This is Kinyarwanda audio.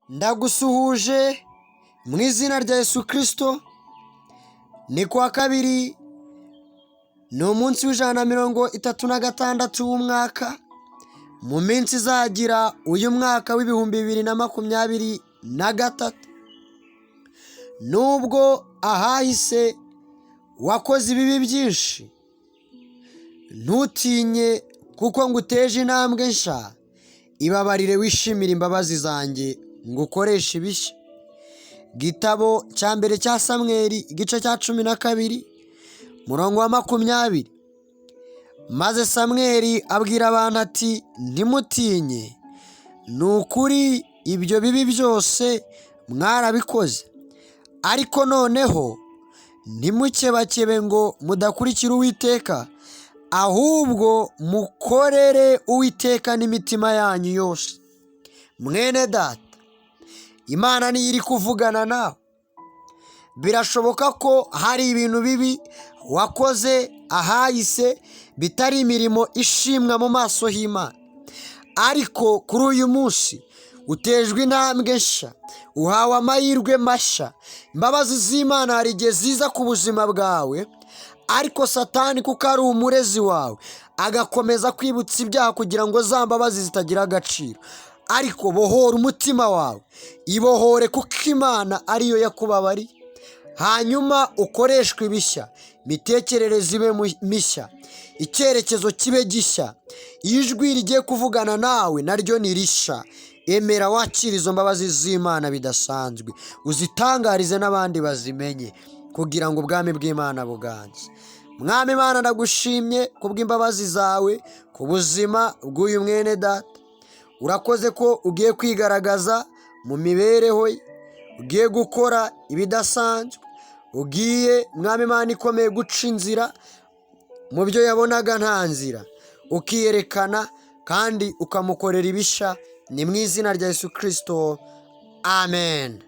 Ndagusuhuje mu izina rya Yesu Kristo. Ni kuwa kabiri, ni umunsi w'136 w'umwaka, mu minsi izagira uyu mwaka w'ibihumbi 2023. Nubwo ahahise wakoze ibibi byinshi, ntutinye kuko nguteje intambwe nsha. Ibabarire wishimire imbabazi zanjye ngukoresha ibishya. Gitabo cya mbere cya Samweli igice cya 12 murongo wa 20. Maze Samweli abwira abantu ati, ntimutinye, ni ukuri ibyo bibi byose mwarabikoze, ariko noneho ntimukebakebe ngo mudakurikira Uwiteka, ahubwo mukorere Uwiteka n'imitima yanyu yose. Mwene data, Imana niyo iri kuvugana nawe. Birashoboka ko hari ibintu bibi wakoze ahahise bitari imirimo ishimwa mu maso y'Imana, ariko kuri uyu munsi utejwe intambwe nsha, uhawe amahirwe mashya. Imbabazi z'Imana hari igihe ziza ku buzima bwawe, ariko Satani kuko ari umurezi wawe agakomeza kwibutsa ibyaha kugira ngo za mbabazi zitagira agaciro. Ariko bohora umutima wawe, ibohore kuko Imana ariyo yakubabariye. Hanyuma ukoreshwe ibishya, imitekerereze ibe mishya, icyerekezo kibe gishya, ijwi rigiye kuvugana nawe naryo ni rishya. Emera wakira izo mbabazi z'Imana bidasanzwe, uzitangarize n'abandi bazimenye, kugira ngo ubwami bw'Imana buganze. Mwami Imana, ndagushimye kubw'imbabazi zawe ku buzima bw'uyu mwene data. Urakoze ko ugiye kwigaragaza mu mibereho ye, ugiye gukora ibidasanzwe, ugiye Mwami Imana ikomeye guca inzira mu byo yabonaga nta nzira, ukiyerekana kandi ukamukorera ibishya. Ni mu izina rya Yesu Kristo, amen.